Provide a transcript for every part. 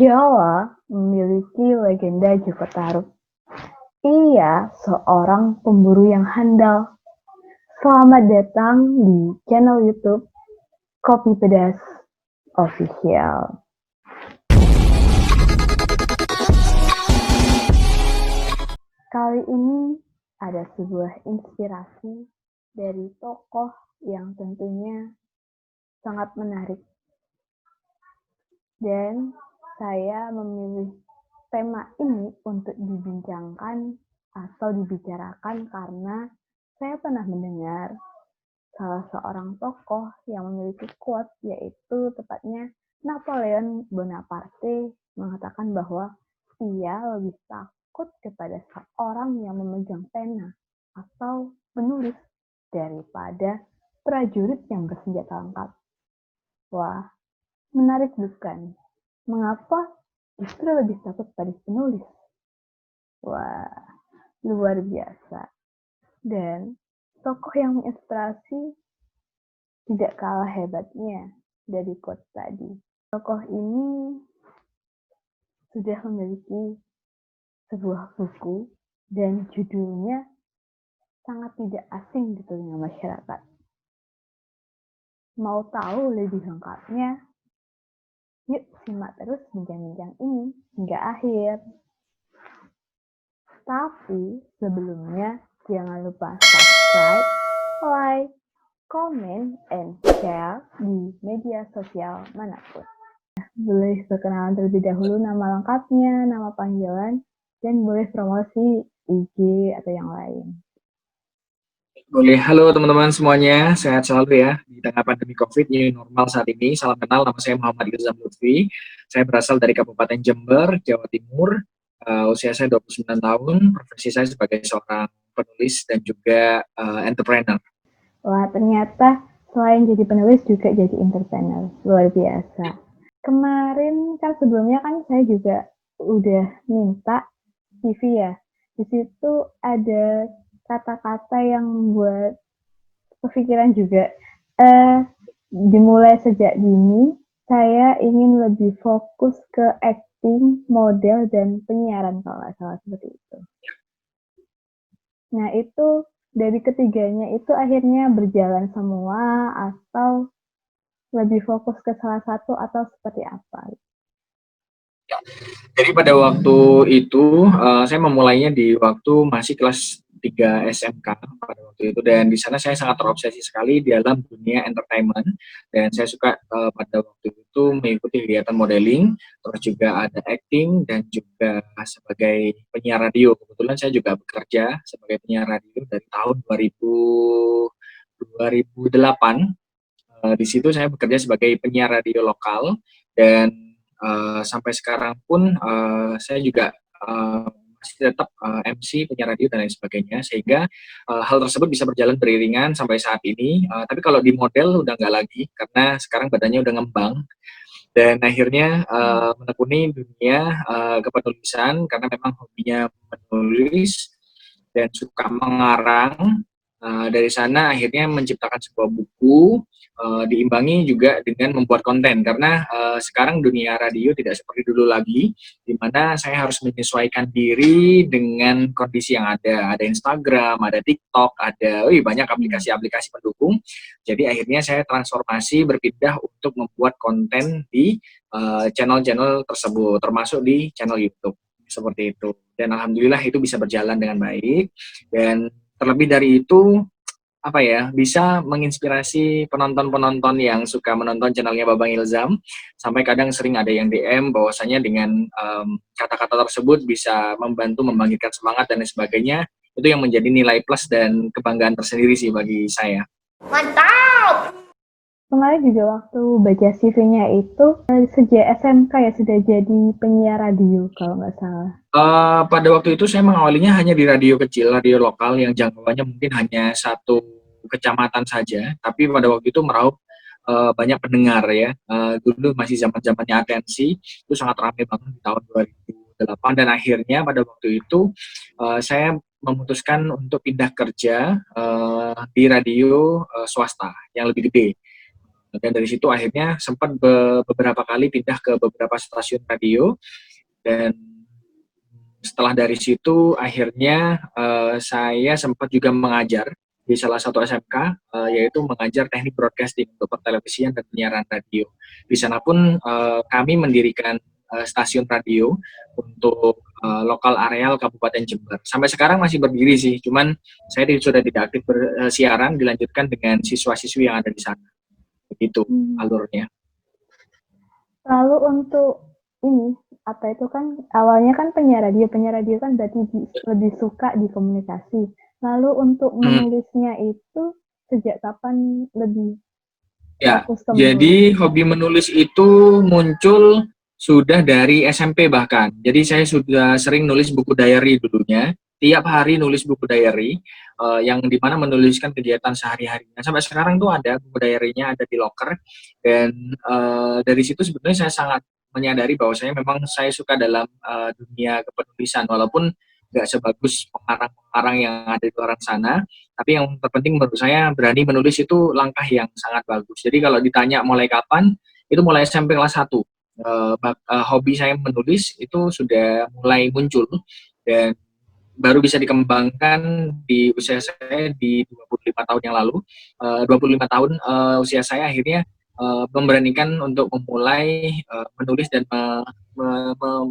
Jawa memiliki legenda Joko Tarub. Ia seorang pemburu yang handal. Selamat datang di channel YouTube Kopi Pedas Official. Kali ini ada sebuah inspirasi dari tokoh yang tentunya sangat menarik. Dan saya memilih tema ini untuk dibincangkan atau dibicarakan karena saya pernah mendengar salah seorang tokoh yang memiliki quote, yaitu tepatnya Napoleon Bonaparte mengatakan bahwa ia lebih takut kepada seorang yang memegang pena atau menulis daripada prajurit yang bersenjata lengkap. Wah, menarik bukan? Mengapa justru lebih takut pada penulis? Wah, luar biasa. Dan tokoh yang menginspirasi tidak kalah hebatnya dari quote tadi. Tokoh ini sudah memiliki sebuah buku dan judulnya sangat tidak asing di telinga masyarakat. Mau tahu lebih lengkapnya? Yuk simak terus bincang-bincang ini hingga akhir. Tapi sebelumnya jangan lupa subscribe, like, comment, and share di media sosial manapun. Boleh perkenalan terlebih dahulu nama lengkapnya, nama panggilan, dan boleh promosi IG atau yang lain. Boleh, halo teman-teman semuanya, sehat selalu ya di tengah pandemi COVID new normal saat ini. Salam kenal, nama saya Muhammad Ilzam Lutfi. Saya berasal dari Kabupaten Jember, Jawa Timur. Usia saya 29 tahun, profesi saya sebagai seorang penulis dan juga entrepreneur. Wah, ternyata selain jadi penulis juga jadi entrepreneur. Luar biasa. Kemarin kan sebelumnya kan saya juga udah minta CV ya. Di situ ada kata-kata yang membuat kepikiran juga. Dimulai sejak dini, saya ingin lebih fokus ke acting, model, dan penyiaran kalau nggak salah seperti itu. Nah itu dari ketiganya itu akhirnya berjalan semua atau lebih fokus ke salah satu atau seperti apa? Jadi pada waktu itu saya memulainya di waktu masih kelas 3 SMK pada waktu itu, dan di sana saya sangat terobsesi sekali di dalam dunia entertainment, dan saya suka pada waktu itu mengikuti kegiatan modeling, terus juga ada acting dan juga sebagai penyiar radio. Kebetulan saya juga bekerja sebagai penyiar radio dari tahun 2008. Di situ saya bekerja sebagai penyiar radio lokal, dan sampai sekarang pun saya juga masih tetap MC, penyiar radio dan lain sebagainya, sehingga hal tersebut bisa berjalan beriringan sampai saat ini. Tapi kalau di model udah nggak lagi, karena sekarang badannya udah ngembang, dan akhirnya menekuni dunia kepenulisan karena memang hobinya menulis dan suka mengarang. Dari sana akhirnya menciptakan sebuah buku, diimbangi juga dengan membuat konten, karena sekarang dunia radio tidak seperti dulu lagi, di mana saya harus menyesuaikan diri dengan kondisi yang ada. Ada Instagram, ada TikTok, ada banyak aplikasi-aplikasi pendukung. Jadi akhirnya saya transformasi, berpindah untuk membuat konten di channel-channel tersebut, termasuk di channel YouTube. Seperti itu. Dan alhamdulillah itu bisa berjalan dengan baik, dan terlebih dari itu bisa menginspirasi penonton-penonton yang suka menonton channelnya Babang Ilzam, sampai kadang sering ada yang DM bahwasanya dengan kata-kata tersebut bisa membantu membangkitkan semangat dan lain sebagainya. Itu yang menjadi nilai plus dan kebanggaan tersendiri sih bagi saya. Mantap! Kemarin juga waktu baca CV-nya itu sejak SMK ya sudah jadi penyiar radio kalau nggak salah. Pada waktu itu saya mengawalinya hanya di radio kecil, radio lokal yang jangkauannya mungkin hanya satu kecamatan saja, tapi pada waktu itu meraup banyak pendengar ya. Dulu masih zaman-zamannya atensi, itu sangat ramai banget di tahun 2008, dan akhirnya pada waktu itu saya memutuskan untuk pindah kerja di radio swasta yang lebih gede. Dan dari situ akhirnya sempat beberapa kali pindah ke beberapa stasiun radio, dan setelah dari situ akhirnya saya sempat juga mengajar di salah satu SMK, yaitu mengajar teknik broadcasting untuk pertelevisian dan penyiaran radio. Di sana pun kami mendirikan stasiun radio untuk lokal areal Kabupaten Jember. Sampai sekarang masih berdiri sih, cuman saya sudah tidak aktif bersiaran, dilanjutkan dengan siswa-siswi yang ada di sana. Begitu alurnya. Lalu untuk ini, apa itu kan, awalnya kan penyiar radio kan berarti lebih suka di komunikasi. Lalu untuk menulisnya itu sejak kapan lebih Ya, fokus ke jadi hobi menulis itu muncul sudah dari SMP bahkan. Jadi saya sudah sering nulis buku diary dulunya. Tiap hari nulis buku diary, yang dimana menuliskan kegiatan sehari-harinya. Sampai sekarang tuh ada buku diary-nya, ada di locker. Dan dari situ sebetulnya saya sangat menyadari bahwa saya suka dalam dunia kepenulisan. Walaupun nggak sebagus pengarang-pengarang yang ada di luar sana, tapi yang terpenting menurut saya berani menulis itu langkah yang sangat bagus. Jadi kalau ditanya mulai kapan, itu mulai SMP kelas 1. Hobi saya menulis itu sudah mulai muncul, dan baru bisa dikembangkan di usia saya di 25 tahun yang lalu. 25 tahun usia saya akhirnya memberanikan untuk memulai menulis dan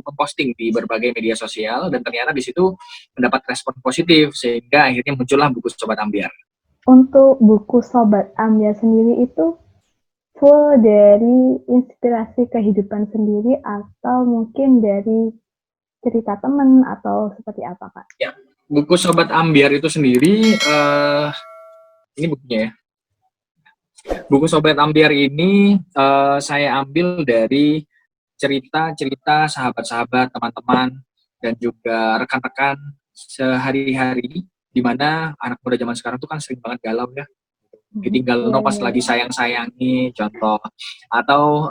memposting di berbagai media sosial, dan ternyata di situ mendapat respon positif sehingga akhirnya muncullah buku Sobat Ambyar. Untuk buku Sobat Ambyar sendiri itu full dari inspirasi kehidupan sendiri atau mungkin dari cerita teman atau seperti apa, Kak? Ya, buku Sobat Ambyar itu sendiri, ini bukunya ya. Buku Sobat Ambyar ini saya ambil dari cerita-cerita sahabat-sahabat, teman-teman, dan juga rekan-rekan sehari-hari, di mana anak muda zaman sekarang tuh kan sering banget galau ya. Ditinggal pas lagi sayang-sayangi, contoh. Atau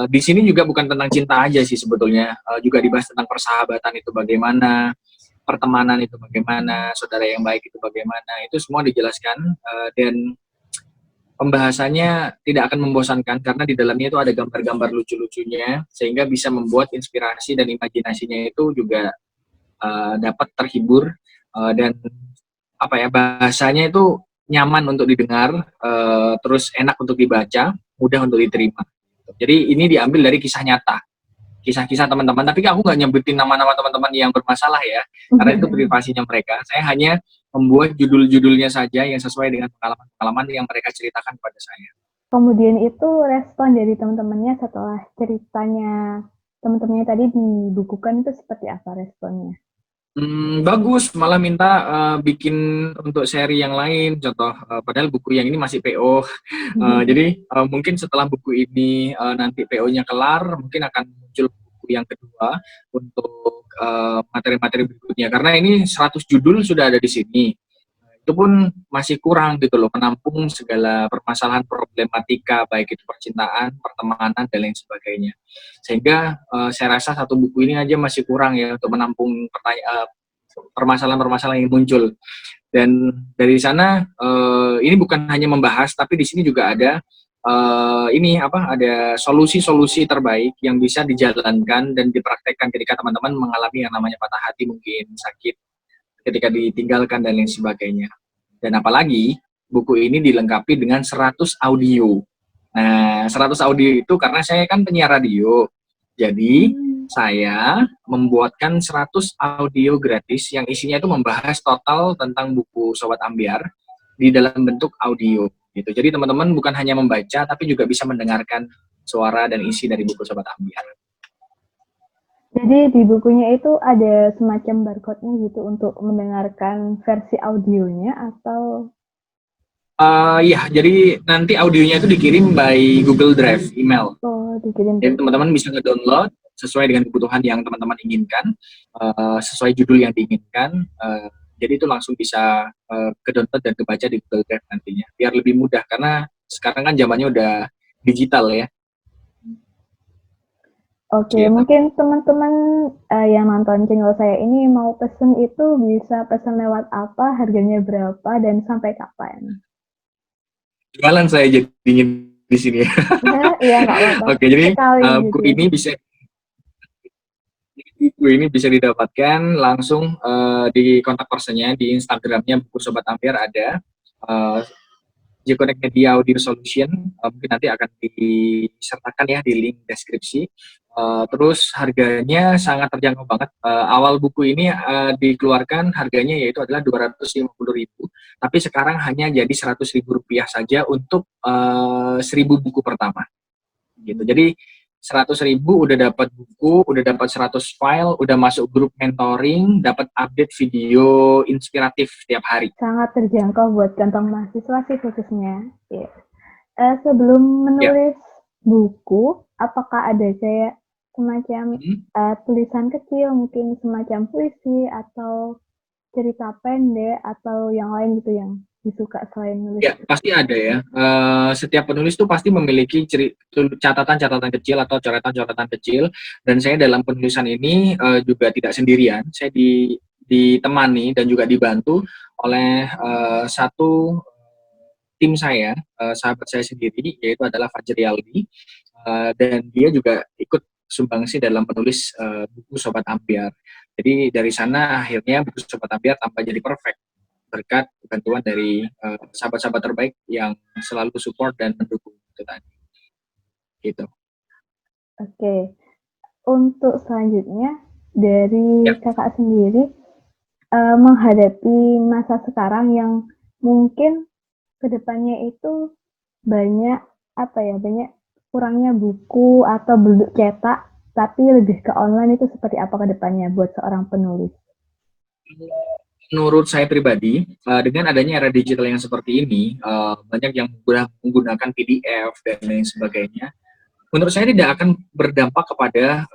di sini juga bukan tentang cinta aja sih sebetulnya, juga dibahas tentang persahabatan itu bagaimana, pertemanan itu bagaimana, saudara yang baik itu bagaimana, itu semua dijelaskan, dan pembahasannya tidak akan membosankan karena di dalamnya itu ada gambar-gambar lucu-lucunya sehingga bisa membuat inspirasi dan imajinasinya itu juga dapat terhibur, dan apa ya, bahasanya itu nyaman untuk didengar, terus enak untuk dibaca, mudah untuk diterima. Jadi ini diambil dari kisah nyata, kisah-kisah teman-teman, tapi aku nggak nyebutin nama-nama teman-teman yang bermasalah ya, karena itu privasinya mereka. Saya hanya membuat judul-judulnya saja yang sesuai dengan pengalaman-pengalaman yang mereka ceritakan kepada saya. Kemudian itu respon dari teman-temannya setelah ceritanya teman-temannya tadi dibukukan itu seperti apa responnya? Bagus, malah minta bikin untuk seri yang lain, contoh padahal buku yang ini masih PO. Jadi mungkin setelah buku ini nanti PO-nya kelar, mungkin akan muncul buku yang kedua untuk materi-materi berikutnya. Karena ini 100 judul sudah ada di sini. Itu pun masih kurang gitu loh, menampung segala permasalahan problematika, baik itu percintaan, pertemanan, dan lain sebagainya. Sehingga saya rasa satu buku ini aja masih kurang ya untuk menampung permasalahan-permasalahan yang muncul. Dan dari sana ini bukan hanya membahas, tapi di sini juga ada ada solusi-solusi terbaik yang bisa dijalankan dan dipraktekkan ketika teman-teman mengalami yang namanya patah hati, mungkin sakit ketika ditinggalkan dan lain sebagainya. Dan apalagi buku ini dilengkapi dengan 100 audio. Nah, 100 audio itu karena saya kan penyiar radio. Jadi saya membuatkan 100 audio gratis yang isinya itu membahas total tentang buku Sobat Ambyar di dalam bentuk audio gitu. Jadi teman-teman bukan hanya membaca tapi juga bisa mendengarkan suara dan isi dari buku Sobat Ambyar. Jadi di bukunya itu ada semacam barcode-nya gitu untuk mendengarkan versi audionya atau? Ya, jadi nanti audionya itu dikirim by Google Drive, email. Oh, dikirim. Jadi teman-teman bisa nge-download sesuai dengan kebutuhan yang teman-teman inginkan, sesuai judul yang diinginkan. Jadi itu langsung bisa ke-download dan kebaca di Google Drive nantinya. Biar lebih mudah, karena sekarang kan zamannya udah digital ya. Oke, mungkin teman-teman yang nonton channel saya ini mau pesen itu bisa pesen lewat apa, harganya berapa, dan sampai kapan? Jualan saya jadinya di sini. Iya, nggak apa-apa. Oke, jadi Sekali gitu buku ya. ini bisa didapatkan langsung di kontak personnya di Instagramnya buku Sobat Ampiar ada. Uh, Gconnect Media Audio Solution, mungkin nanti akan disertakan ya di link deskripsi. Terus harganya sangat terjangkau banget. Awal buku ini dikeluarkan harganya yaitu adalah 250.000, tapi sekarang hanya jadi 100.000 rupiah saja untuk 1.000 buku pertama. Gitu. Jadi 100.000 udah dapat buku, udah dapat 100 file, udah masuk grup mentoring, dapat update video inspiratif tiap hari. Sangat terjangkau buat kantong mahasiswa sih khususnya. Ya. Sebelum menulis buku, apakah ada kayak semacam tulisan kecil, mungkin semacam puisi atau cerita pendek atau yang lain gitu yang disuka selain nulis? Ya, pasti ada ya. Setiap penulis tuh pasti memiliki catatan-catatan kecil atau coretan-coretan kecil. Dan saya dalam penulisan ini juga tidak sendirian. Saya ditemani dan juga dibantu oleh satu tim saya, sahabat saya sendiri, yaitu adalah Fajri Aldi. Dan dia juga ikut sumbangsi dalam menulis buku Sobat Ampiar. Jadi dari sana akhirnya buku Sobat Ampiar tanpa jadi perfect berkat bantuan dari sahabat-sahabat terbaik yang selalu support dan mendukung itu tadi. Gitu. Oke. Untuk selanjutnya dari kakak sendiri menghadapi masa sekarang yang mungkin kedepannya itu banyak banyak kurangnya buku atau bentuk cetak, tapi lebih ke online, itu seperti apa kedepannya buat seorang penulis? Menurut saya pribadi, dengan adanya era digital yang seperti ini, banyak yang menggunakan PDF dan lain sebagainya. Menurut saya tidak akan berdampak kepada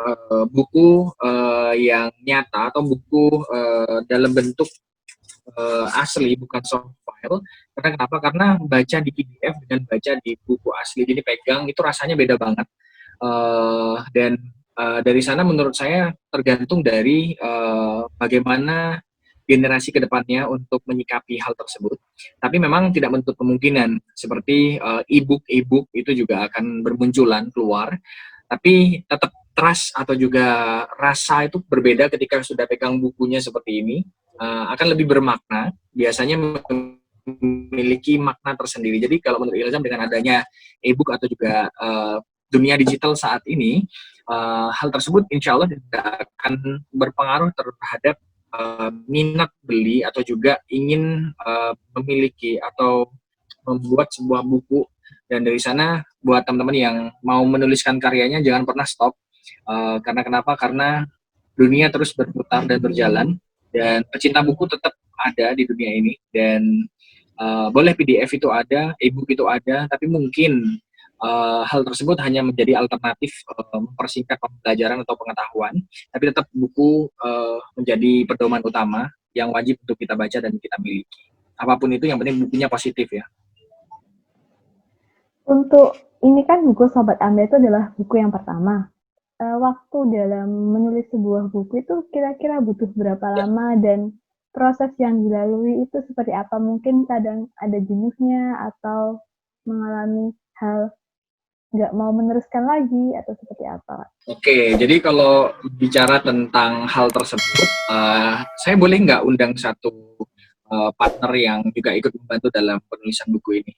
buku yang nyata atau buku dalam bentuk asli, bukan soft file. Karena kenapa? Karena baca di PDF dengan baca di buku asli, jadi pegang itu rasanya beda banget. Dan dari sana menurut saya tergantung dari bagaimana generasi kedepannya untuk menyikapi hal tersebut. Tapi memang tidak menutup kemungkinan seperti e-book itu juga akan bermunculan keluar. Tapi tetap trust atau juga rasa itu berbeda ketika sudah pegang bukunya seperti ini. Akan lebih bermakna, biasanya memiliki makna tersendiri. Jadi kalau menurut Ilham dengan adanya e-book atau juga dunia digital saat ini, hal tersebut insya Allah tidak akan berpengaruh terhadap minat beli atau juga ingin memiliki atau membuat sebuah buku. Dan dari sana buat teman-teman yang mau menuliskan karyanya jangan pernah stop. Karena kenapa? Karena dunia terus berputar dan berjalan dan pecinta buku tetap ada di dunia ini. Dan boleh PDF itu ada, e-book itu ada, tapi mungkin hal tersebut hanya menjadi alternatif mempersingkat pembelajaran atau pengetahuan, tapi tetap buku menjadi pedoman utama yang wajib untuk kita baca dan kita miliki. Apapun itu, yang penting bukunya positif ya. Untuk ini kan buku Sobat Ampiar itu adalah buku yang pertama. Waktu dalam menulis sebuah buku itu kira-kira butuh berapa lama dan proses yang dilalui itu seperti apa? Mungkin kadang ada jenuhnya atau mengalami hal nggak mau meneruskan lagi atau seperti apa? Oke, jadi kalau bicara tentang hal tersebut, saya boleh nggak undang satu partner yang juga ikut membantu dalam penulisan buku ini?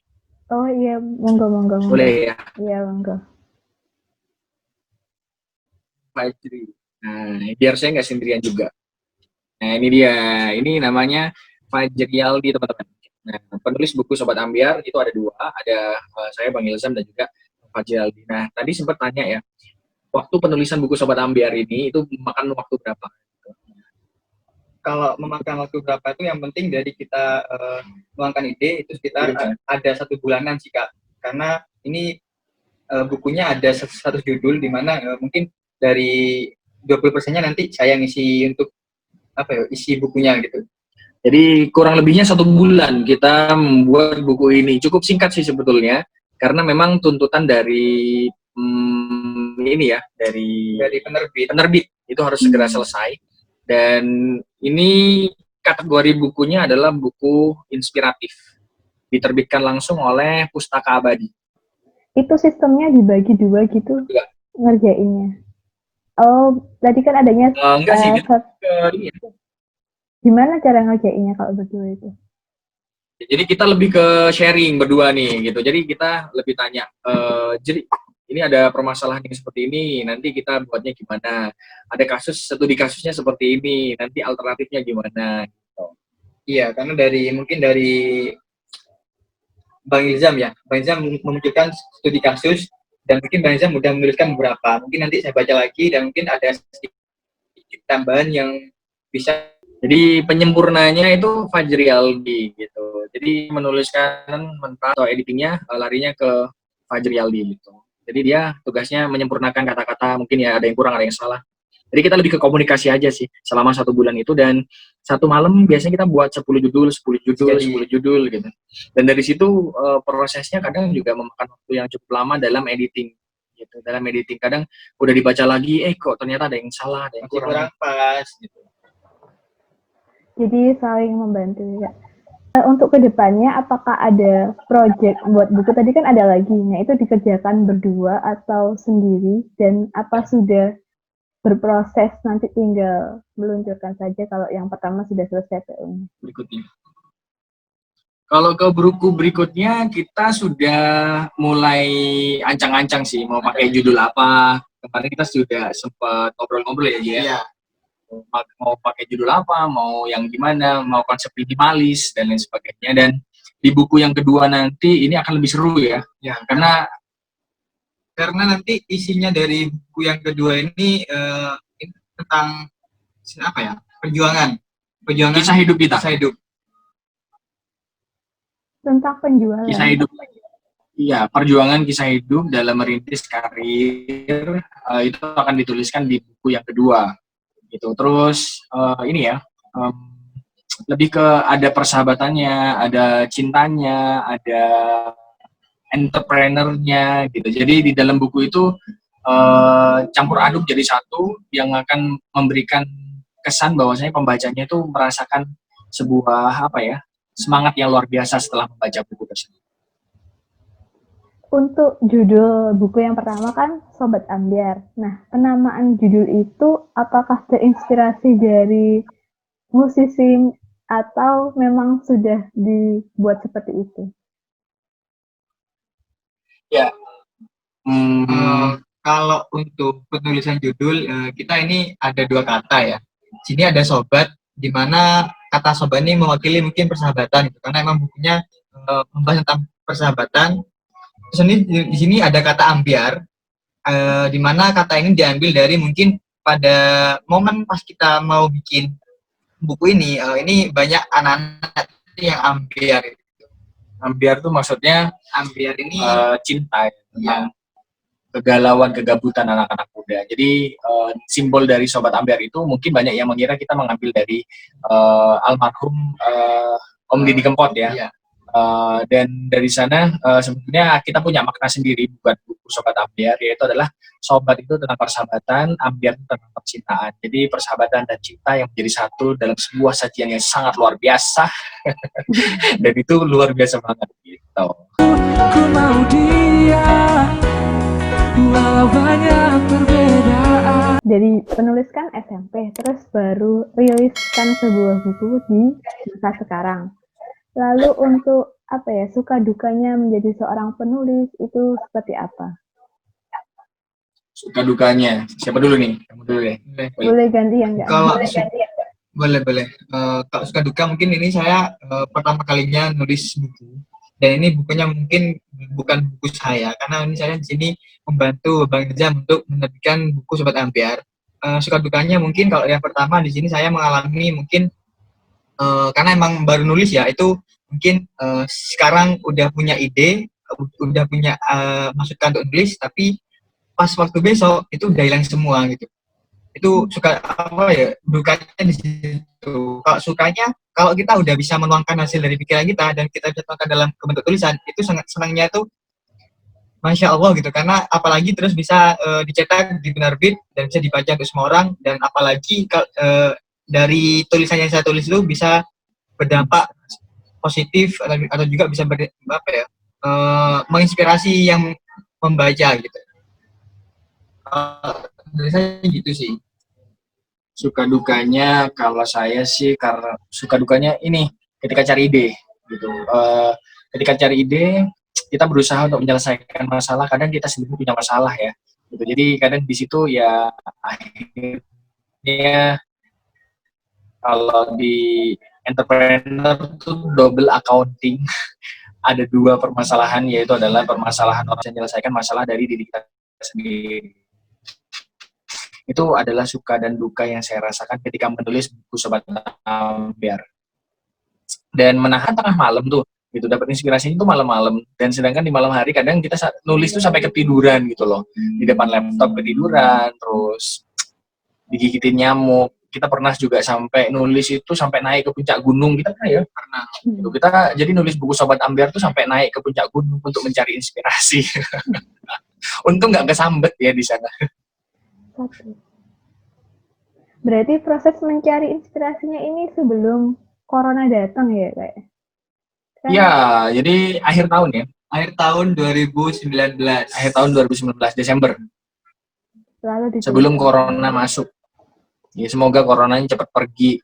Oh iya, monggo. Boleh ya? Iya, monggo. Fajri. Nah, biar saya nggak sendirian juga. Nah, ini dia. Ini namanya Fajri Aldi, teman-teman. Nah, penulis buku Sobat Ambiar itu ada dua. Ada saya, Bang Ilzam, dan juga Fajri Aldi. Nah, tadi sempat tanya ya, waktu penulisan buku Sobat Ambiar ini itu memakan waktu berapa? Kalau memakan waktu berapa itu yang penting dari kita meluangkan ide itu sekitar ada 1 bulanan sih Kak. Karena ini bukunya ada satu judul di mana mungkin dari 20%-nya nanti saya ngisi untuk isi bukunya gitu. Jadi kurang lebihnya 1 bulan kita membuat buku ini. Cukup singkat sih sebetulnya, karena memang tuntutan dari ini ya, dari penerbit itu harus segera selesai. Dan ini kategori bukunya adalah buku inspiratif, diterbitkan langsung oleh Pustaka Abadi. itu sistemnya dibagi dua gitu Enggak. ngerjainnya. Oh, tadi kan adanya Enggak sih, kita sat- ini ya. gimana cara ngerjainnya kalau berdua itu? Jadi kita lebih ke sharing berdua nih gitu. Jadi kita lebih tanya, jadi ini ada permasalahan yang seperti ini, nanti kita buatnya gimana? Ada studi kasusnya seperti ini, nanti alternatifnya gimana? Gitu. Iya, karena mungkin dari Bang Ilzam ya, Bang Ilzam memunculkan studi kasus dan mungkin Bang Ilzam sudah menuliskan beberapa. Mungkin nanti saya baca lagi dan mungkin ada sedikit tambahan yang bisa. Jadi penyempurnanya itu Fajri Aldi gitu. Jadi menuliskan mentah atau editingnya larinya ke Fajri Aldi gitu. Jadi dia tugasnya menyempurnakan kata-kata, mungkin ya ada yang kurang, ada yang salah. Jadi kita lebih ke komunikasi aja sih selama 1 bulan itu, dan satu malam biasanya kita buat 10 judul, 10 judul, Jadi, 10 judul gitu. Dan dari situ prosesnya kadang juga memakan waktu yang cukup lama dalam editing gitu. Dalam editing kadang udah dibaca lagi, kok ternyata ada yang salah, ada yang masih kurang. kurang pas gitu. Jadi saling membantu ya. Untuk kedepannya, apakah ada project buat buku tadi kan ada lagi, nah itu dikerjakan berdua atau sendiri, dan apa sudah berproses nanti tinggal meluncurkan saja kalau yang pertama sudah selesai PO-nya? Berikutnya. Kalau ke buku berikutnya kita sudah mulai ancang-ancang sih mau pakai judul apa. Kemarin kita sudah sempat ngobrol-ngobrol ya, Iya. mau pakai judul apa, mau yang gimana, mau konsep minimalis dan lain sebagainya. Dan di buku yang kedua nanti ini akan lebih seru ya, karena nanti isinya dari buku yang kedua ini tentang apa ya? Perjuangan kisah hidup kita. Kisah hidup. Tentang penjualan. Kisah hidup. Iya, perjuangan kisah hidup dalam merintis karir itu akan dituliskan di buku yang kedua. Gitu. Terus ini ya, lebih ke ada persahabatannya, ada cintanya, ada entrepreneurnya gitu. Jadi di dalam buku itu campur aduk jadi satu yang akan memberikan kesan bahwasanya pembacanya itu merasakan sebuah semangat yang luar biasa setelah membaca buku tersebut. Untuk judul buku yang pertama kan Sobat Ambyar. Nah, penamaan judul itu apakah terinspirasi dari musisi atau memang sudah dibuat seperti itu? Ya. Kalau untuk penulisan judul, kita ini ada 2 kata ya. Sini ada sobat, di mana kata sobat ini mewakili mungkin persahabatan gitu. Karena emang bukunya membahas tentang persahabatan. Terus ini di sini ada kata ambyar, di mana kata ini diambil dari mungkin pada momen pas kita mau bikin buku ini banyak anak-anak yang ambyar. Ambyar tuh maksudnya ambyar ini cinta tentang kegalauan, kegabutan anak-anak muda. Jadi simbol dari Sobat Ambyar itu mungkin banyak yang mengira kita mengambil dari almarhum Om Didi Kempot ya. Iya. Dan dari sana sebetulnya kita punya makna sendiri buat buku Sobat Ambyar, yaitu adalah sobat itu tentang persahabatan, ambyar itu tentang percintaan. Jadi persahabatan dan cinta yang menjadi satu dalam sebuah sajian yang sangat luar biasa. Dan itu luar biasa banget gitu. Ku mau dia walau banyak perbedaan. Dari penuliskan SMP, terus baru riliskan sebuah buku di masa sekarang. Lalu untuk suka dukanya menjadi seorang penulis itu seperti apa? Suka dukanya, siapa dulu nih? Kamu dulu deh. Boleh ganti yang enggak? Boleh. Kalau suka duka mungkin ini saya pertama kalinya nulis buku. Dan ini bukunya mungkin bukan buku saya, karena ini saya di sini membantu Bang Ilzam untuk menerbitkan buku Sobat Ambyar. Suka dukanya mungkin kalau yang pertama di sini saya mengalami mungkin karena emang baru nulis ya, itu mungkin sekarang udah punya ide, udah punya masukan untuk nulis, tapi pas waktu besok itu udah hilang semua gitu. Itu suka dukanya di situ. Kalau sukanya, kalau kita udah bisa menuangkan hasil dari pikiran kita dan kita bisa tuangkan dalam bentuk tulisan, itu sangat senangnya tuh Masya Allah gitu, karena apalagi terus bisa dicetak di penerbit dan bisa dibaca untuk semua orang, dan apalagi dari tulisan yang saya tulis itu bisa berdampak positif atau juga bisa menginspirasi yang membaca gitu. Dari saya gitu sih. Suka dukanya kalau saya sih karena suka dukanya ini ketika cari ide gitu. Ketika cari ide kita berusaha untuk menyelesaikan masalah. Kadang kita sendiri punya masalah ya. Gitu. Jadi kadang di situ ya akhirnya kalau di entrepreneur tuh double accounting. Ada dua permasalahan, yaitu adalah permasalahan orang yang menyelesaikan masalah dari diri kita sendiri. Itu adalah suka dan duka yang saya rasakan ketika menulis buku Sobat Ambiar. Dan menahan tengah malam tuh, gitu, dapat inspirasi itu malam-malam. Dan sedangkan di malam hari kadang kita nulis tuh sampai ketiduran gitu loh. Di depan laptop ketiduran, terus digigitin nyamuk. Kita pernah juga sampai nulis itu sampai naik ke puncak gunung. Kita pernah. Gitu. Kita jadi nulis buku Sobat Ambiar tuh sampai naik ke puncak gunung untuk mencari inspirasi. Untung nggak kesambet ya di sana. Berarti proses mencari inspirasinya ini sebelum corona datang ya, kayak? Ya, jadi akhir tahun ya. Akhir tahun 2019. Akhir tahun 2019 Desember. Lalu sebelum corona masuk. Ya, semoga coronanya cepat pergi.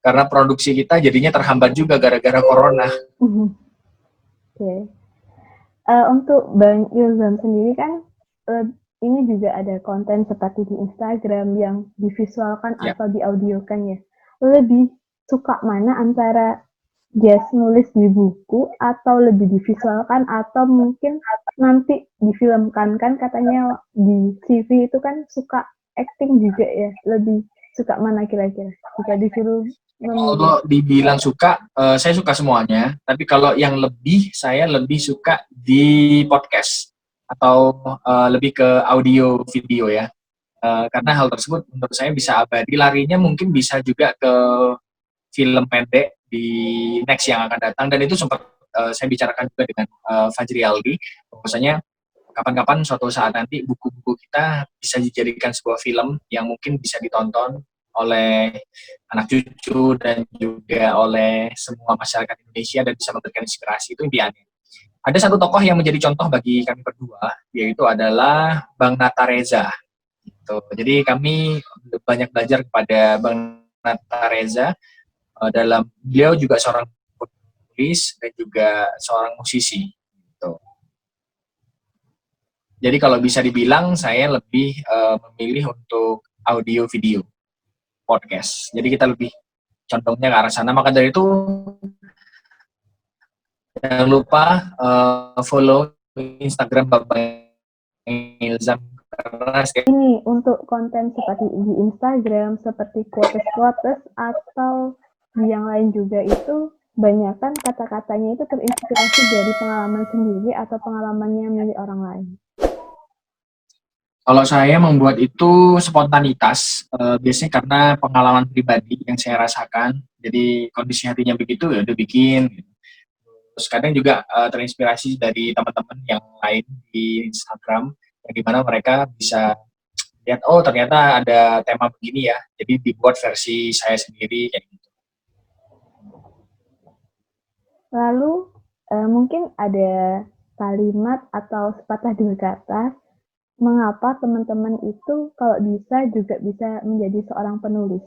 Karena produksi kita jadinya terhambat juga gara-gara corona. Oke. Untuk Bang Ilzam sendiri kan ini juga ada konten seperti di Instagram yang divisualkan atau diaudiokan ya. Lebih suka mana antara just nulis di buku atau lebih divisualkan atau mungkin nanti difilmkan? Kan katanya di CV itu kan suka acting juga ya. Lebih suka mana kira-kira? Jika disuruh kalau dibilang suka, saya suka semuanya. Tapi kalau yang saya lebih suka di podcast atau lebih ke audio video ya. Karena hal tersebut menurut saya bisa abadi. Larinya mungkin bisa juga ke film pendek di next yang akan datang. Dan itu sempat saya bicarakan juga dengan Fajri Aldi. Bahwasanya kapan-kapan suatu saat nanti buku-buku kita bisa dijadikan sebuah film yang mungkin bisa ditonton oleh anak cucu dan juga oleh semua masyarakat Indonesia dan bisa memberikan inspirasi. Itu impiannya. Ada satu tokoh yang menjadi contoh bagi kami berdua, yaitu adalah Bang Nata Reza. Gitu. Jadi kami banyak belajar kepada Bang Nata Reza. Beliau juga seorang penulis dan juga seorang musisi. Gitu. Jadi kalau bisa dibilang saya lebih memilih untuk audio video podcast. Jadi kita lebih condongnya ke arah sana. Maka dari itu jangan lupa follow Instagram Bapak Ilzam. Ini untuk konten seperti di Instagram, seperti quotes-quotes atau di yang lain juga itu banyak kan kata-katanya itu terinspirasi dari pengalaman sendiri atau pengalamannya milik orang lain. Kalau saya membuat itu spontanitas, biasanya karena pengalaman pribadi yang saya rasakan. Jadi kondisi hatinya begitu ya udah bikin. Terus kadang juga terinspirasi dari teman-teman yang lain di Instagram, yang dimana mereka bisa lihat, oh ternyata ada tema begini ya, jadi dibuat versi saya sendiri kayak gitu. Lalu mungkin ada kalimat atau sepatah dua kata, mengapa teman-teman itu kalau bisa juga bisa menjadi seorang penulis?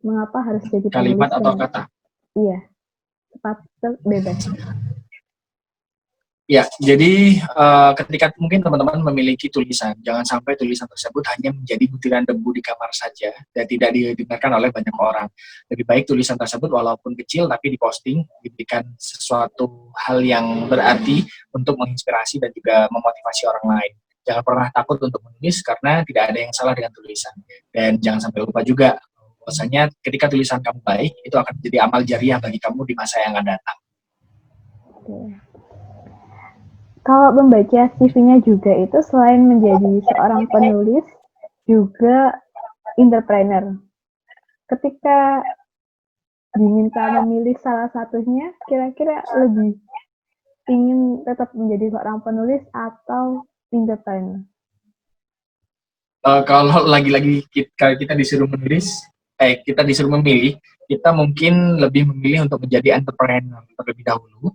Mengapa harus jadi penulis? Kalimat atau kata? Iya. Sepatu bebas. Ya, jadi ketika mungkin teman-teman memiliki tulisan, jangan sampai tulisan tersebut hanya menjadi butiran debu di kamar saja dan tidak didengarkan oleh banyak orang. Lebih baik tulisan tersebut walaupun kecil tapi diposting, diberikan sesuatu hal yang berarti untuk menginspirasi dan juga memotivasi orang lain. Jangan pernah takut untuk menulis karena tidak ada yang salah dengan tulisan. Dan jangan sampai lupa juga bahwasanya ketika tulisan kamu baik, itu akan menjadi amal jariah bagi kamu di masa yang akan datang. Kalau membaca CV-nya juga itu selain menjadi seorang penulis, juga entrepreneur. Ketika diminta memilih salah satunya, kira-kira lebih ingin tetap menjadi seorang penulis atau entrepreneur? Kalau lagi-lagi kita disuruh menulis, kita disuruh memilih, kita mungkin lebih memilih untuk menjadi entrepreneur terlebih dahulu.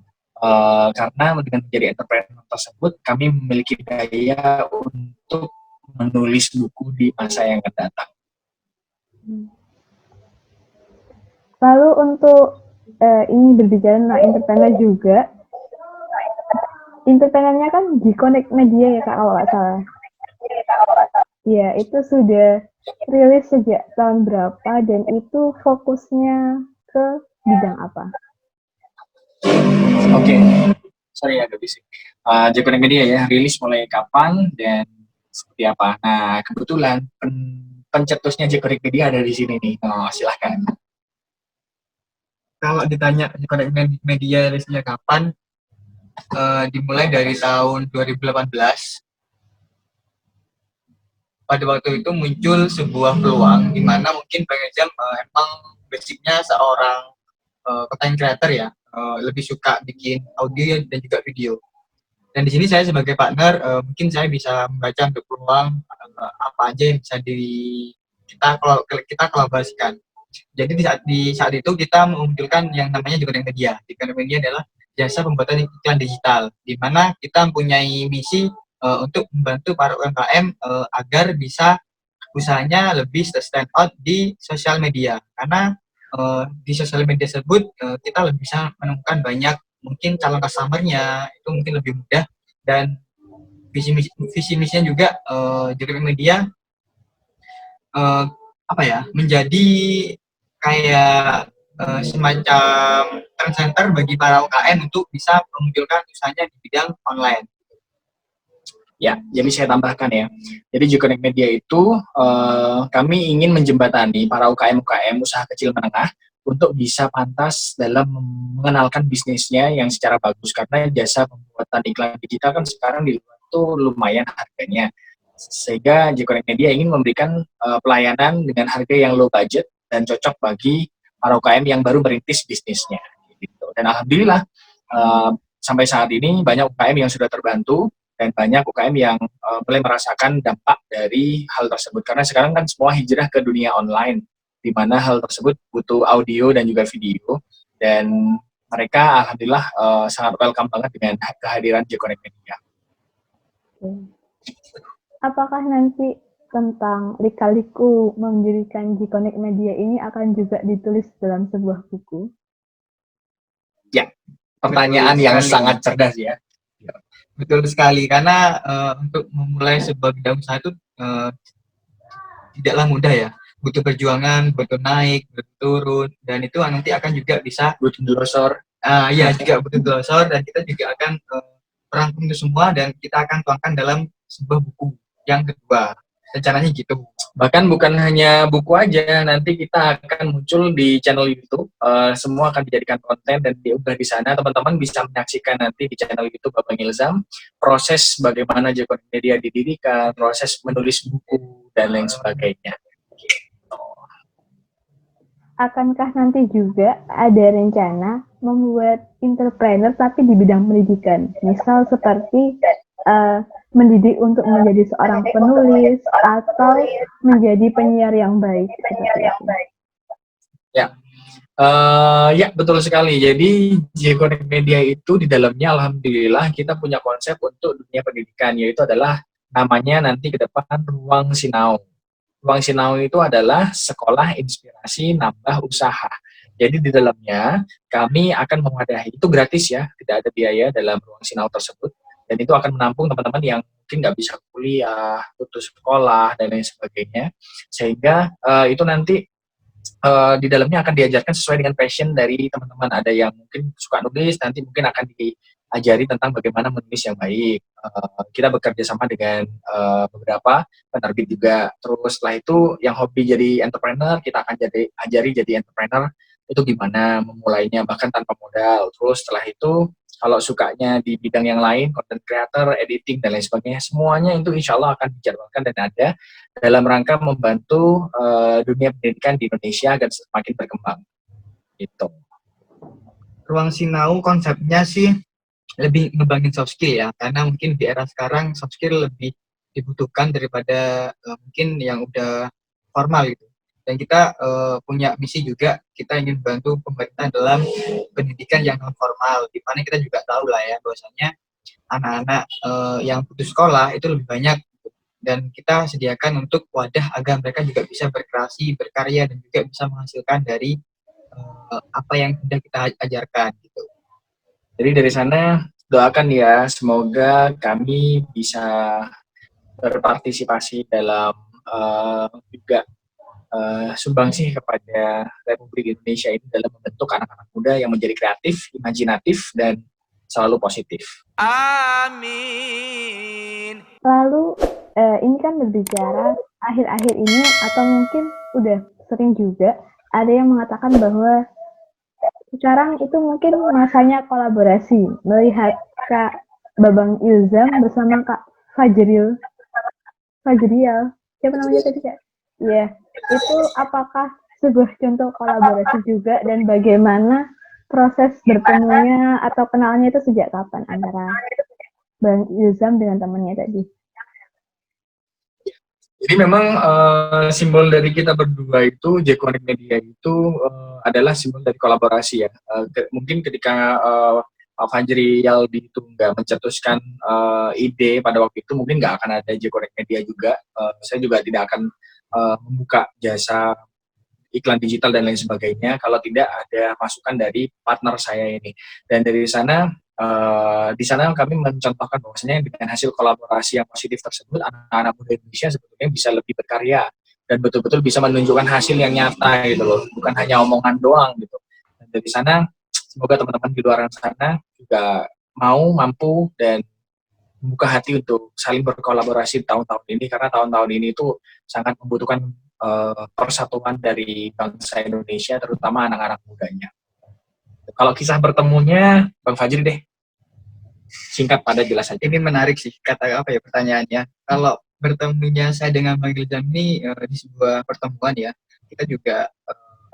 karena dengan menjadi entrepreneur tersebut, kami memiliki daya untuk menulis buku di masa yang akan datang. Lalu untuk ini berbicara tentang entrepreneur juga, entrepreneurnya kan Gconnect Media ya Kak kalau nggak salah. Iya, itu sudah rilis sejak tahun berapa dan itu fokusnya ke bidang apa? Oke, sorry agak bising. Gconnect Media ya, rilis mulai kapan dan seperti apa? Nah, kebetulan pencetusnya Gconnect Media ada di sini nih. Oh, silahkan. Kalau ditanya Gconnect Media rilisnya kapan, dimulai dari tahun 2018. Pada waktu itu muncul sebuah peluang di mana mungkin Bang Ejam emang basicnya seorang content creator ya, lebih suka bikin audio dan juga video. Dan di sini saya sebagai partner, mungkin saya bisa membaca untuk peluang apa aja yang bisa kita kolaborasikan. Jadi di saat itu kita memunculkan yang namanya Gconnect Media. Gconnect Media adalah jasa pembuatan iklan digital, di mana kita mempunyai misi untuk membantu para UMKM agar bisa usahanya lebih stand out di sosial media. Karena di sosial media tersebut kita lebih bisa menemukan banyak mungkin calon customer-nya, itu mungkin lebih mudah, dan visi misinya juga Gconnect Media menjadi kayak semacam trend center bagi para UKM untuk bisa memunculkan usahanya di bidang online. Ya, jadi saya tambahkan ya. Jadi Gconnect Media itu kami ingin menjembatani para UKM usaha kecil menengah untuk bisa pantas dalam mengenalkan bisnisnya yang secara bagus, karena jasa pembuatan iklan digital kan sekarang di luar itu lumayan harganya. Sehingga Gconnect Media ingin memberikan pelayanan dengan harga yang low budget dan cocok bagi para UKM yang baru merintis bisnisnya. Gitu. Dan alhamdulillah sampai saat ini banyak UKM yang sudah terbantu dan banyak UKM yang mulai merasakan dampak dari hal tersebut. Karena sekarang kan semua hijrah ke dunia online, di mana hal tersebut butuh audio dan juga video. Dan mereka alhamdulillah sangat welcome banget dengan kehadiran Gconnect Media. Apakah nanti tentang lika-liku mendirikan Gconnect Media ini akan juga ditulis dalam sebuah buku? Ya, pertanyaan yang sangat cerdas ya. Betul sekali, karena untuk memulai sebuah bidang usaha itu tidaklah mudah ya. Butuh perjuangan, butuh naik, butuh turun, dan itu nanti akan juga bisa butuh delosor. Ya, juga butuh delosor, dan kita juga akan merangkum itu semua dan kita akan tuangkan dalam sebuah buku yang kedua. Rencananya gitu. Bahkan bukan hanya buku aja, nanti kita akan muncul di channel YouTube. Semua akan dijadikan konten dan diunggah di sana. Teman-teman bisa menyaksikan nanti di channel YouTube Babang Ilzam proses bagaimana Gconnect Media didirikan, proses menulis buku dan lain sebagainya. Gitu. Akankah nanti juga ada rencana membuat entrepreneur tapi di bidang pendidikan, misal seperti mendidik untuk menjadi seorang penulis atau menjadi penyiar yang baik seperti itu? Ya, betul sekali. Jadi Gconnect Media itu di dalamnya alhamdulillah kita punya konsep untuk dunia pendidikan, yaitu adalah namanya nanti ke depan Ruang Sinau. Ruang Sinau itu adalah sekolah inspirasi nambah usaha. Jadi di dalamnya kami akan mewadahi, itu gratis ya, tidak ada biaya dalam Ruang Sinau tersebut. Dan itu akan menampung teman-teman yang mungkin nggak bisa kuliah, putus sekolah, dan lain sebagainya. Sehingga itu nanti di dalamnya akan diajarkan sesuai dengan passion dari teman-teman. Ada yang mungkin suka nulis, nanti mungkin akan diajari tentang bagaimana menulis yang baik. Kita bekerja sama dengan beberapa penerbit juga. Terus setelah itu yang hobi jadi entrepreneur, kita akan ajari jadi entrepreneur itu gimana memulainya, bahkan tanpa modal. Terus setelah itu kalau sukanya di bidang yang lain, content creator, editing, dan lain sebagainya, semuanya itu insya Allah akan dijadwalkan dan ada dalam rangka membantu dunia pendidikan di Indonesia agar semakin berkembang. Gitu. Ruang Sinau konsepnya sih lebih ngebangin soft skill ya, karena mungkin di era sekarang soft skill lebih dibutuhkan daripada mungkin yang udah formal gitu. Dan kita punya misi juga, kita ingin bantu pemerintah dalam pendidikan yang non formal, di mana kita juga tahu lah ya bahwasanya anak-anak yang putus sekolah itu lebih banyak, dan kita sediakan untuk wadah agar mereka juga bisa berkreasi, berkarya, dan juga bisa menghasilkan dari apa yang sudah kita ajarkan gitu. Jadi dari sana doakan ya, semoga kami bisa berpartisipasi dalam juga sumbangsih kepada Republik Indonesia ini dalam membentuk anak-anak muda yang menjadi kreatif, imajinatif, dan selalu positif. Amin. Lalu ini kan berbicara akhir-akhir ini atau mungkin udah sering juga ada yang mengatakan bahwa sekarang itu mungkin masanya kolaborasi, melihat Kak Babang Ilzam bersama Kak Fajrial, siapa namanya tadi Kak? Iya, itu apakah sebuah contoh kolaborasi juga, dan bagaimana proses bertemunya atau kenalnya itu sejak kapan antara Bang Ilzam dengan temannya tadi? Jadi memang simbol dari kita berdua itu, J-Connect Media itu adalah simbol dari kolaborasi ya. Mungkin ketika Pak Fajri Yaldi itu nggak mencetuskan ide pada waktu itu, mungkin nggak akan ada J-Connect Media juga. Saya juga tidak akan membuka jasa iklan digital dan lain sebagainya kalau tidak ada masukan dari partner saya ini. Dan dari sana di sana kami mencontohkan bahwasanya dengan hasil kolaborasi yang positif tersebut, anak-anak muda Indonesia sebetulnya bisa lebih berkarya dan betul-betul bisa menunjukkan hasil yang nyata gitu loh, bukan hanya omongan doang gitu. Dan dari sana semoga teman-teman di luar sana juga mampu dan membuka hati untuk saling berkolaborasi tahun-tahun ini, karena tahun-tahun ini itu sangat membutuhkan persatuan dari bangsa Indonesia, terutama anak-anak mudanya. Kalau kisah bertemunya, Bang Fajri deh, singkat padat jelas saja. Ini menarik sih, kata apa ya pertanyaannya. Kalau bertemunya saya dengan Bang Ilzam ini di sebuah pertemuan ya, kita juga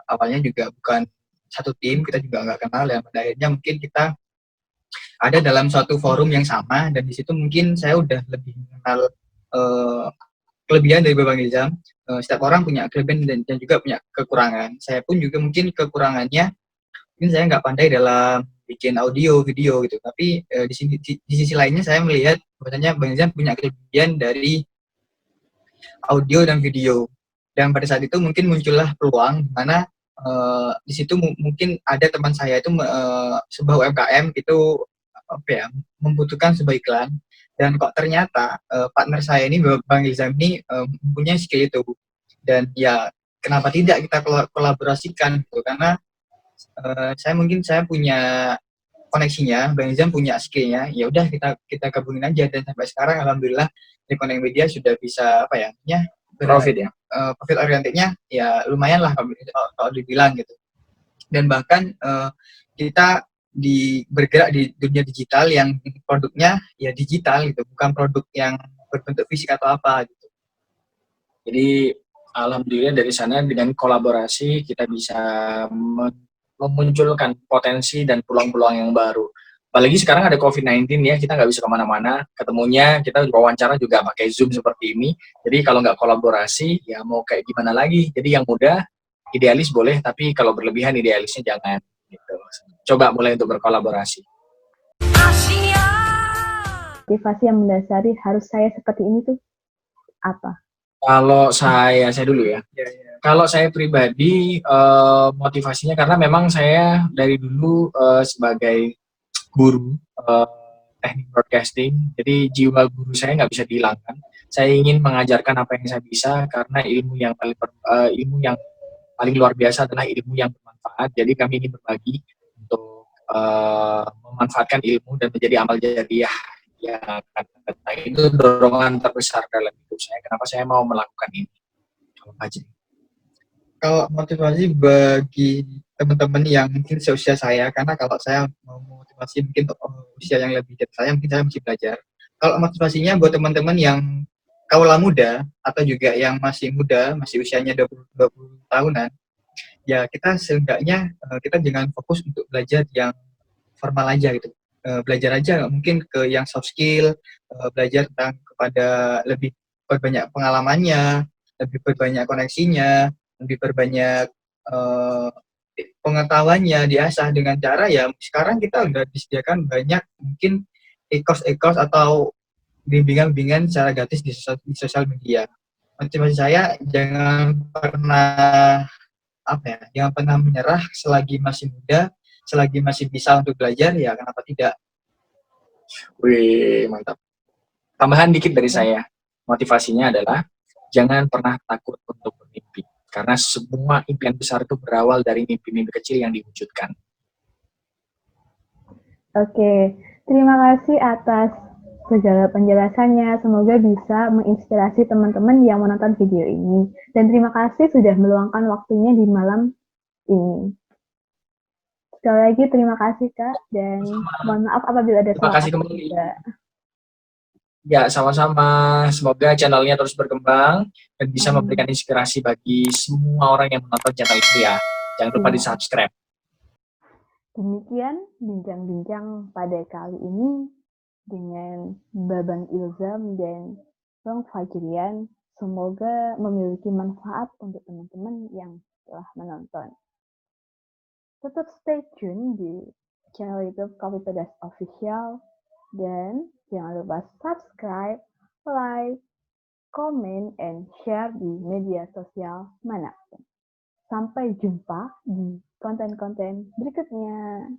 awalnya juga bukan satu tim, kita juga nggak kenal ya. Pada akhirnya mungkin kita ada dalam suatu forum yang sama, dan di situ mungkin saya udah lebih mengenal kelebihan dari Bang Ilzam. Setiap orang punya kelebihan dan juga punya kekurangan. Saya pun juga mungkin kekurangannya, mungkin saya nggak pandai dalam bikin audio, video gitu. Tapi di sisi lainnya saya melihat bahwasanya Bang Ilzam punya kelebihan dari audio dan video. Dan pada saat itu mungkin muncullah peluang di mana di situ mungkin ada teman saya itu sebuah UMKM itu apa ya, membutuhkan sebuah iklan, dan kok ternyata partner saya ini Bang Ilzam ini mempunyai skill itu, dan ya kenapa tidak kita kolaborasikan gitu, karena saya punya koneksinya, Bang Ilzam punya skillnya, ya udah kita gabungin aja, dan sampai sekarang alhamdulillah di Connect Media sudah bisa apa ya, Profit ya. Profit orientednya ya lumayan lah kalau dibilang gitu. Dan bahkan kita bergerak di dunia digital yang produknya ya digital gitu, bukan produk yang berbentuk fisik atau apa gitu. Jadi alhamdulillah dari sana dengan kolaborasi kita bisa memunculkan potensi dan peluang-peluang yang baru. Apalagi sekarang ada COVID-19 ya, kita nggak bisa kemana-mana, ketemunya kita wawancara juga pakai Zoom seperti ini. Jadi kalau nggak kolaborasi, ya mau kayak gimana lagi. Jadi yang muda, idealis boleh, tapi kalau berlebihan idealisnya jangan. Gitu. Coba mulai untuk berkolaborasi. Motivasi yang mendasari harus saya seperti ini tuh apa? Kalau saya dulu ya. Kalau saya pribadi, motivasinya karena memang saya dari dulu sebagai guru teknik broadcasting, jadi jiwa guru saya nggak bisa dihilangkan. Saya ingin mengajarkan apa yang saya bisa, karena ilmu yang paling luar biasa adalah ilmu yang bermanfaat. Jadi kami ingin berbagi untuk memanfaatkan ilmu dan menjadi amal jariah. Ya, itu dorongan terbesar dalam hidup saya. Kenapa saya mau melakukan ini? Kalau motivasi bagi teman-teman yang mungkin seusia saya, karena kalau saya mau motivasi mungkin usia yang lebih dari saya, mungkin saya masih belajar. Kalau motivasinya buat teman-teman yang kaula muda atau juga yang masih muda, masih usianya 20 tahunan, ya kita seenggaknya kita jangan fokus untuk belajar yang formal aja gitu. Belajar aja mungkin ke yang soft skill, belajar tentang kepada lebih berbanyak pengalamannya, lebih berbanyak koneksinya, lebih perbanyak eh, pengetahuannya, diasah dengan cara ya sekarang kita udah disediakan banyak mungkin e-course atau bimbingan-bimbingan secara gratis di sosial media. Motivasi saya jangan pernah jangan pernah menyerah selagi masih muda, selagi masih bisa untuk belajar ya kenapa tidak. Wih, mantap. Tambahan dikit dari saya, motivasinya adalah jangan pernah takut untuk bermimpi. Karena semua impian besar itu berawal dari mimpi-mimpi kecil yang diwujudkan. Oke, terima kasih atas segala penjelasannya. Semoga bisa menginspirasi teman-teman yang menonton video ini. Dan terima kasih sudah meluangkan waktunya di malam ini. Sekali lagi terima kasih Kak, dan mohon maaf apabila ada Terima kasih salah kembali. juga. Ya, sama-sama. Semoga channelnya terus berkembang dan bisa Amin. memberikan inspirasi bagi semua orang yang menonton channel itu ya. Jangan lupa Iya. di-subscribe. Demikian bincang-bincang pada kali ini dengan Babang Ilzam dan Bang Fajrian. Semoga memiliki manfaat untuk teman-teman yang telah menonton. Tetap stay tune di channel YouTube Kopi Pedas Official dan jangan lupa subscribe, like, comment, and share di media sosial manapun. Sampai jumpa di konten-konten berikutnya.